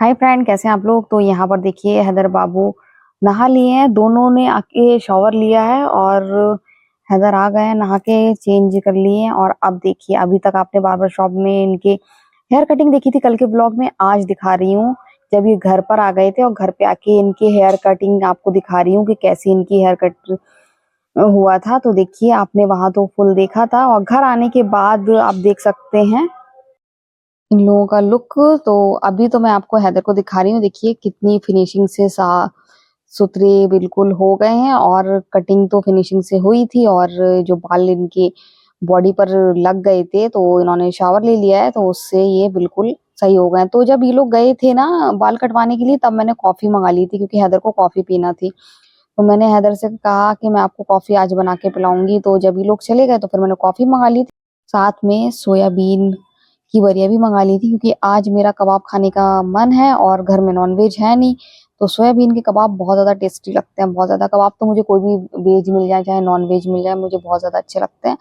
Hi friend, कैसे हैं आप लोग। तो यहाँ पर देखिए हैदर बाबू नहा लिए हैं। दोनों ने आके शॉवर लिया है और हैदर आ गए हैं, नहा के चेंज कर लिए हैं। और अब देखिए, अभी तक आपने बार्बर शॉप में इनके हेयर कटिंग देखी थी कल के ब्लॉग में। आज दिखा रही हूँ जब ये घर पर आ गए थे और घर पे आके इनके हेयर कटिंग आपको दिखा रही हूँ कि कैसी इनकी हेयर कट हुआ था। तो देखिए, आपने वहां तो फुल देखा था और घर आने के बाद आप देख सकते हैं इन लोगों का लुक। तो अभी तो मैं आपको हैदर को दिखा रही हूँ। देखिए कितनी फिनिशिंग से साफ सुथरे बिल्कुल हो गए हैं। और कटिंग तो फिनिशिंग से हुई थी और जो बाल इनके बॉडी पर लग गए थे तो इन्होंने शावर ले लिया है, तो उससे ये बिल्कुल सही हो गए हैं। तो जब ये लोग गए थे ना बाल कटवाने के लिए, तब मैंने कॉफी मंगा ली थी क्योंकि हैदर को कॉफी पीना थी। तो मैंने हैदर से कहा कि मैं आपको कॉफी आज बना के पिलाऊंगी। तो जब ये लोग चले गए तो फिर मैंने कॉफी मंगा ली थी, साथ में सोयाबीन की बरिया भी मंगा ली थी क्योंकि आज मेरा कबाब खाने का मन है और घर में नॉनवेज है नहीं। तो सोयाबीन के कबाब बहुत ज्यादा टेस्टी लगते हैं, बहुत ज्यादा। कबाब तो मुझे कोई भी वेज मिल जाए चाहे नॉन वेज मिल जाए, मुझे बहुत ज्यादा अच्छे लगते हैं।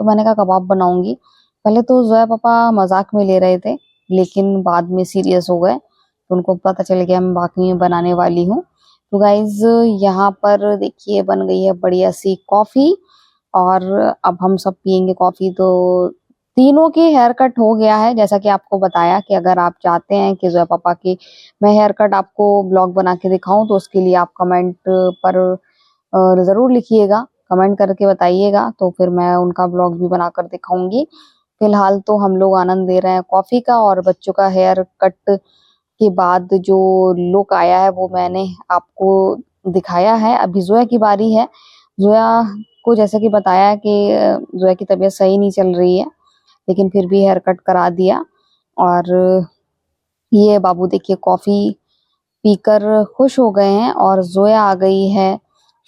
तो मैंने कहा कबाब बनाऊंगी। पहले तो जोया पापा मजाक में ले रहे थे, लेकिन बाद में सीरियस हो गए तो उनको पता चल गया मैं वाकई में बनाने वाली हूँ। तो गाइज यहाँ पर देखिए बन गई है बढ़िया सी कॉफी और अब हम सब पियेंगे कॉफी। तो तीनों की हेयर कट हो गया है, जैसा कि आपको बताया कि अगर आप चाहते हैं कि जोया पापा की मैं हेयर कट आपको ब्लॉग बना के दिखाऊं तो उसके लिए आप कमेंट पर जरूर लिखिएगा, कमेंट करके बताइएगा, तो फिर मैं उनका ब्लॉग भी बनाकर दिखाऊंगी। फिलहाल तो हम लोग आनंद ले रहे हैं कॉफी का और बच्चों का हेयर कट के बाद जो लुक आया है वो मैंने आपको दिखाया है। अभी जोया की बारी है। जोया को जैसे कि बताया कि जोया की तबीयत सही नहीं चल रही है, लेकिन फिर भी हेयर कट करा दिया। और ये बाबू देखिए कॉफी पीकर खुश हो गए हैं और जोया आ गई है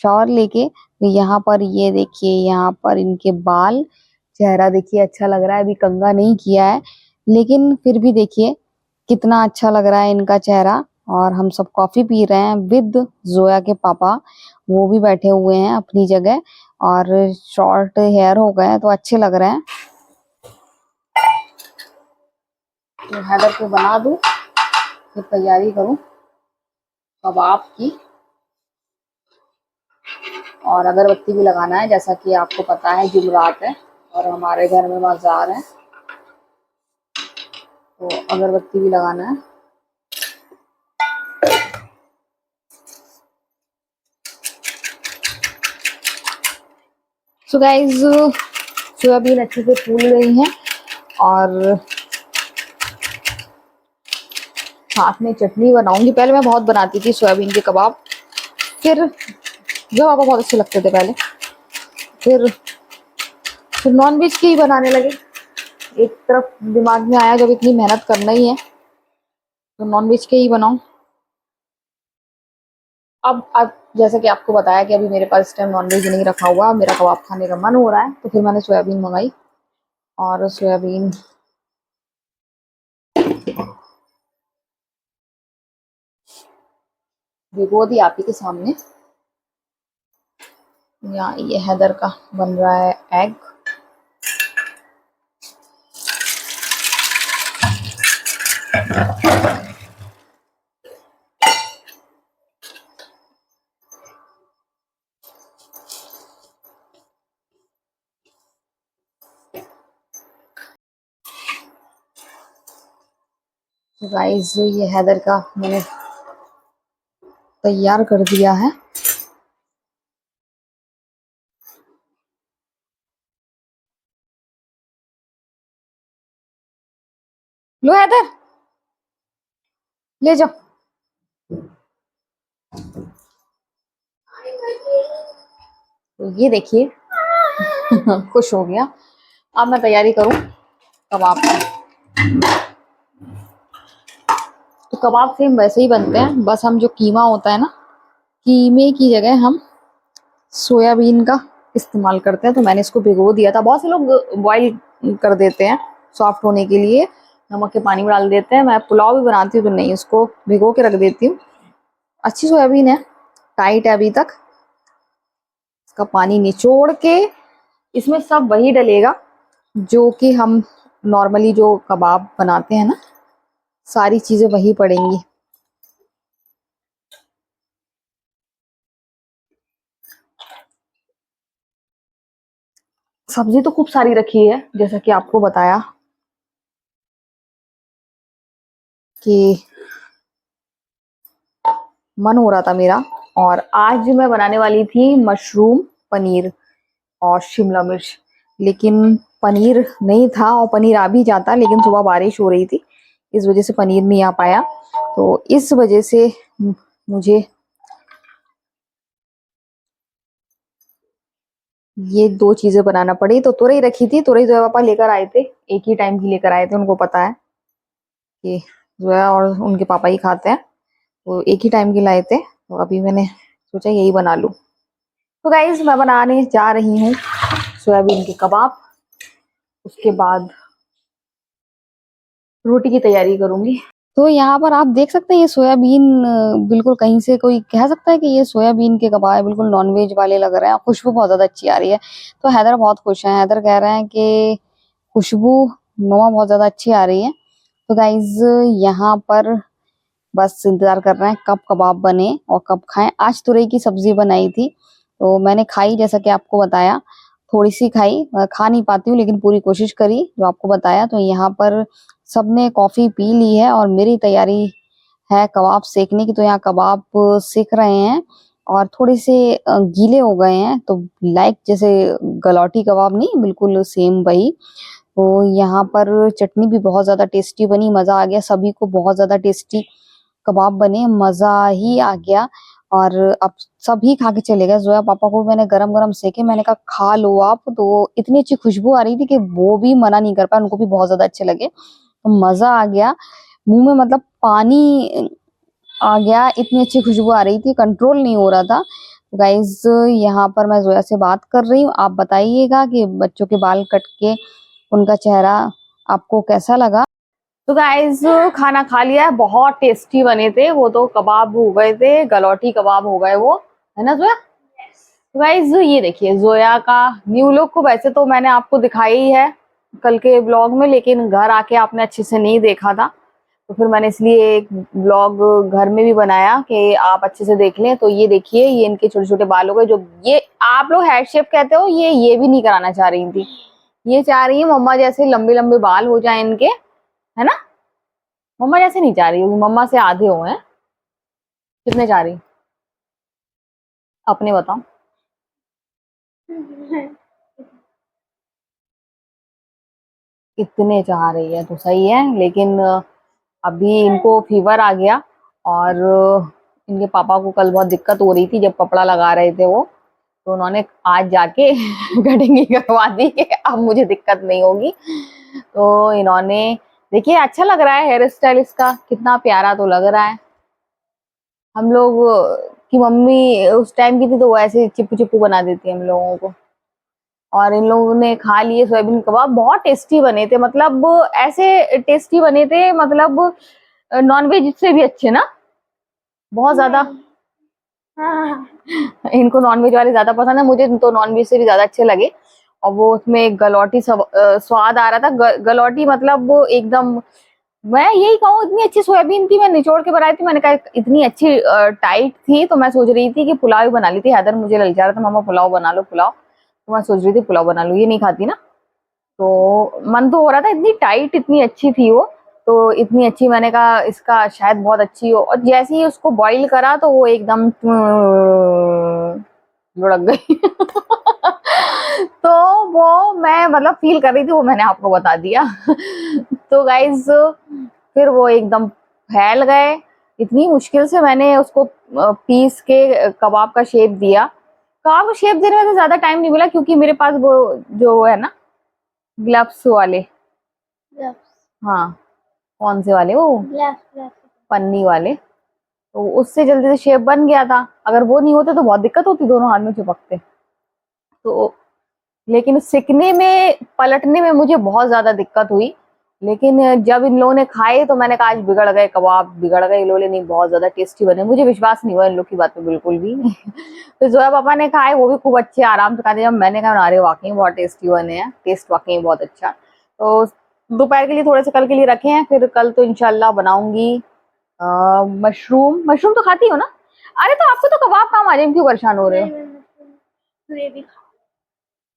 शावर लेके। तो यहाँ पर ये देखिए, यहाँ पर इनके बाल, चेहरा देखिए अच्छा लग रहा है। अभी कंघा नहीं किया है लेकिन फिर भी देखिए कितना अच्छा लग रहा है इनका चेहरा। और हम सब कॉफी पी रहे हैं विद जोया के पापा, वो भी बैठे हुए हैं अपनी जगह और शॉर्ट हेयर हो गए हैं तो अच्छे लग रहे हैं। तो हैदर को बना दूं, फिर तैयारी करूं कबाब की। और अगरबत्ती भी लगाना है, जैसा कि आपको पता है जुमरात है और हमारे घर में बाजार है, तो अगरबत्ती भी लगाना है। सो गाइस सोयाबीन अच्छे से फूल गई है और साथ में चटनी बनाऊंगी। पहले मैं बहुत बनाती थी सोयाबीन के कबाब, फिर जो आपको बहुत अच्छे लगते थे पहले, फिर नॉनवेज के ही बनाने लगे। एक तरफ दिमाग में आया जब इतनी मेहनत करना ही है तो नॉनवेज के ही बनाऊं। अब जैसे कि आपको बताया कि अभी मेरे पास इस टाइम नॉनवेज नहीं रखा हुआ, मेरा कबाब खाने का मन हो रहा है, तो फिर मैंने सोयाबीन मंगाई और सोयाबीन भिगो दी आप ही के सामने। यहाँ ये हैदर का बन रहा है एग। गाइस ये हैदर का मैंने तैयार कर दिया है। लो हैदर, ले जाओ। तो ये देखिए खुश हो गया। अब मैं तैयारी करूं कबाब की। तो कबाब सेम वैसे ही बनते हैं, बस हम जो कीमा होता है ना, कीमे की जगह हम सोयाबीन का इस्तेमाल करते हैं। तो मैंने इसको भिगो दिया था। बहुत से लोग बॉईल कर देते हैं सॉफ्ट होने के लिए, नमक के पानी में डाल देते हैं। मैं पुलाव भी बनाती हूँ तो नहीं, इसको भिगो के रख देती हूँ। अच्छी सोयाबीन है, टाइट है अभी तक। इसका पानी निचोड़ के इसमें सब वही डलेगा जो कि हम नॉर्मली जो कबाब बनाते हैं ना, सारी चीजें वही पड़ेंगी। सब्जी तो खूब सारी रखी है, जैसा कि आपको बताया कि मन हो रहा था मेरा। और आज मैं बनाने वाली थी मशरूम पनीर और शिमला मिर्च, लेकिन पनीर नहीं था, और पनीर आ भी जाता लेकिन सुबह बारिश हो रही थी, इस वजह से पनीर नहीं आ पाया। तो इस वजह से मुझे ये दो चीजें बनाना पड़ी। तो तुरई रखी थी, तुरई जो पापा लेकर आए थे, एक ही टाइम की लेकर आए थे, उनको पता है कि जोया और उनके पापा ही खाते हैं, तो एक ही टाइम की लाए थे। तो अभी मैंने सोचा यही बना लूं। तो गाइज मैं बनाने जा रही हूँ सोयाबीन के कबाब, उसके बाद रोटी की तैयारी करूंगी। तो यहाँ पर आप देख सकते हैं ये सोयाबीन, बिल्कुल कहीं से कोई कह सकता है कि ये सोयाबीन के कबाब बिल्कुल नॉनवेज वाले लग रहे हैं। खुशबू बहुत ज्यादा अच्छी आ रही है, तो हैदर बहुत खुश है। हैदर कह रहे हैं कि खुशबू मम्मा बहुत ज्यादा अच्छी आ रही है। तो गाइज यहाँ पर बस इंतजार कर रहे हैं कब कबाब बने और कब खाएं। आज तुरई की सब्जी बनाई थी, तो मैंने खाई, जैसा कि आपको बताया, थोड़ी सी खाई, खा नहीं पाती हूँ लेकिन पूरी कोशिश करी जो आपको बताया। तो यहाँ पर सबने कॉफी पी ली है और मेरी तैयारी है कबाब सेकने की। तो यहाँ कबाब सेक रहे हैं और थोड़े से गीले हो गए हैं, तो लाइक जैसे गलौटी कबाब नहीं, बिल्कुल सेम वही। तो यहाँ पर चटनी भी बहुत ज्यादा टेस्टी बनी, मजा आ गया, सभी को बहुत ज्यादा टेस्टी कबाब बने, मजा ही आ गया। और अब सभी खा के चले गए। जोया पापा को मैंने गरम गरम सेके, मैंने कहा खा लो आप, तो इतनी अच्छी खुशबू आ रही थी कि वो भी मना नहीं कर पाए, उनको भी बहुत ज्यादा अच्छे लगे। तो मजा आ गया, मुंह में मतलब पानी आ गया, इतनी अच्छी खुशबू आ रही थी, कंट्रोल नहीं हो रहा था। गाइज यहाँ पर मैं जोया से बात कर रही हूँ, आप बताइएगा कि बच्चों के बाल कट के उनका चेहरा आपको कैसा लगा। तो गाइज खाना खा लिया है, बहुत टेस्टी बने थे वो, तो कबाब हो गए थे, गलौटी कबाब हो गए वो, है ना जोया। तो गाइज ये देखिए जोया का न्यू लुक को, वैसे तो मैंने आपको दिखाई ही है कल के ब्लॉग में, लेकिन घर आके आपने अच्छे से नहीं देखा था, तो फिर मैंने इसलिए एक ब्लॉग घर में भी बनाया कि आप अच्छे से देख लें। तो ये देखिए, ये इनके छोटे छोटे बाल हो गए, जो ये आप लोग हेड शेप कहते हो, ये भी नहीं कराना चाह रही थी, ये चाह रही है मम्मा जैसे लंबे लंबे बाल हो जाए इनके, है ना। मम्मा जैसे नहीं चाह रही होगी, मम्मा से आधे हो हैं। कितने चाह रही अपने बताओ। इतने चाह रही है तो सही है, लेकिन अभी इनको फीवर आ गया, और इनके पापा को कल बहुत दिक्कत हो रही थी जब कपड़ा लगा रहे थे वो, तो उन्होंने आज जाके कटिंग करवा दी कि अब मुझे दिक्कत नहीं होगी। तो इन्होंने देखिए, अच्छा लग रहा है हेयर स्टाइल इसका, कितना प्यारा तो लग रहा है। हम लोग की मम्मी उस टाइम की थी तो वो ऐसे चिप्पू चिप्पू बना देती है हम लोगों को। और इन लोगों ने खा लिए सोयाबीन कबाब, बहुत टेस्टी बने थे, मतलब ऐसे टेस्टी बने थे, मतलब नॉनवेज से भी अच्छे ना, बहुत ज्यादा। हाँ। इनको नॉनवेज वाले ज्यादा पसंद है, मुझे तो नॉनवेज से भी ज्यादा अच्छे लगे। और वो उसमें गलौटी स्वाद आ रहा था, गलौटी मतलब वो एकदम, मैं यही कहूँ, इतनी अच्छी सोयाबीन थी, मैं निचोड़ के बनाई थी, मैंने कहा इतनी अच्छी टाइट थी, तो मैं सोच रही थी कि पुलाव ही बना ली थी। हैदर मुझे ललचा रहा था, मम्मा पुलाव बना लो पुलाव, तो मैं सोच रही थी पुलाव बना लूँ, ये नहीं खाती ना, तो मन तो हो रहा था, इतनी टाइट इतनी अच्छी थी वो, तो इतनी अच्छी, मैंने कहा इसका शायद बहुत अच्छी हो। और जैसे ही उसको बॉईल करा तो वो एकदम लुढ़क गई। तो वो मैं मतलब फील कर रही थी, वो मैंने आपको बता दिया। तो गाइज फिर वो एकदम फैल गए, इतनी मुश्किल से मैंने उसको पीस के कबाब का शेप दिया। कबाब को शेप देने में तो ज्यादा टाइम नहीं मिला, क्योंकि मेरे पास वो जो है ना ग्लव्स वाले, हाँ कौन से वाले, वो पन्नी वाले, तो उससे जल्दी से शेप बन गया था। अगर वो नहीं होते तो बहुत दिक्कत होती, दोनों हाथ में चिपकते। तो लेकिन सिकने में पलटने में मुझे बहुत ज्यादा दिक्कत हुई, लेकिन जब इन लोगों ने खाए तो मैंने कहा आज बिगड़ गए कबाब, बिगड़ गए लोले, नहीं बहुत ज्यादा टेस्टी बने, मुझे विश्वास नहीं हुआ इन लोग की बात पे बिल्कुल भी। तो जोया पापा ने खाए, वो भी खूब अच्छे आराम से खाते, जब मैंने कहा अरे वाकई बहुत टेस्टी बने हैं, टेस्ट वाकई बहुत अच्छा। तो दोपहर के लिए थोड़े से कल के लिए रखे हैं, फिर कल तो इंशाल्लाह बनाऊंगी मशरूम। मशरूम तो खाती हो ना। अरे तो आपको तो कबाब काम आ जाए, क्यों परेशान हो रहे हो।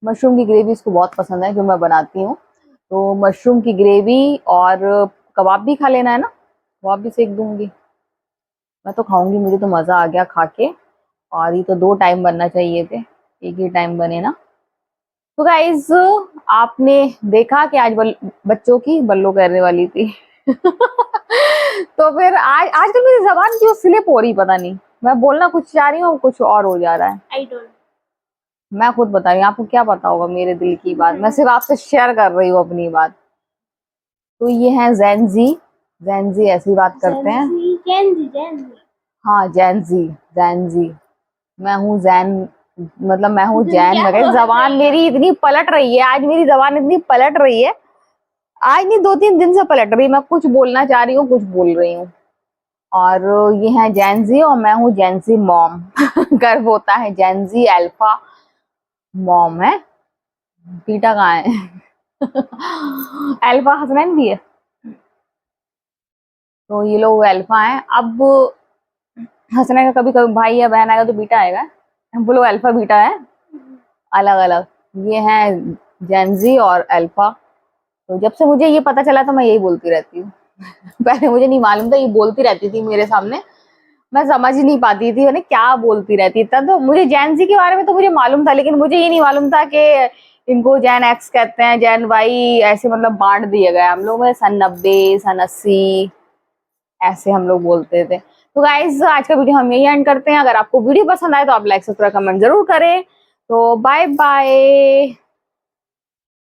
मशरूम की ग्रेवी इसको बहुत पसंद है जो मैं बनाती हूँ। तो मशरूम की ग्रेवी और कबाब भी खा लेना है ना, कबाब भी सेक दूंगी। मैं तो खाऊंगी, मुझे तो मजा आ गया खा के। और ये तो 2 टाइम बनना चाहिए थे, एक ही टाइम बने ना। तो गाइज आपने देखा कि आज बच्चों की बल्लो करने वाली थी। तो फिर आजकल मेरी जबान क्यों स्लिप हो रही पता नहीं, मैं बोलना कुछ चाह रही हूँ कुछ और हो जा रहा है। I don't. मैं खुद बता रही हूँ, आपको क्या पता होगा मेरे दिल की बात, मैं सिर्फ आपसे शेयर कर रही हूँ अपनी बात। तो ये है जैनजी, जैनजी ऐसी बात करते हैं। जैनजी। हाँ जैनजी, जैनजी। मैं हूँ जैन, मतलब मैं हूँ जैन। क्या मगर बोल जबान रही मेरी इतनी पलट रही है आज, मेरी जबान इतनी पलट रही है आज नहीं, 2-3 दिन से पलट रही है। मैं कुछ बोलना चाह रही हूँ कुछ बोल रही हूँ। और ये है जैनजी और मैं हूँ जैनजी मॉम। गर्व होता है, जैनजी अल्फा मॉम है। बीटा कहाँ है? अल्फा हसनैन भी है। तो ये लोग अल्फा हैं। अब हसनैन का कभी कभी भाई या बहन आएगा तो बीटा आएगा, वो लोग अल्फा बीटा है अलग अलग। ये है जेनजी और अल्फा। तो जब से मुझे ये पता चला तो मैं यही बोलती रहती हूँ। पहले मुझे नहीं मालूम था, ये बोलती रहती थी मेरे सामने, मैं समझ ही नहीं पाती थी मैंने क्या बोलती रहती था। तो मुझे जैन जी के बारे में तो मुझे मालूम था, लेकिन मुझे ये नहीं मालूम था कि इनको जैन एक्स कहते हैं, जैन वाई, ऐसे मतलब बांट दिया गया हम लोग में। सन 90, सन 80 ऐसे हम लोग बोलते थे। तो गाइज आज का वीडियो हम यही एंड करते हैं। अगर आपको वीडियो पसंद आए तो आप लाइक सब्सक्राइब कमेंट जरूर करें। तो बाय बाय।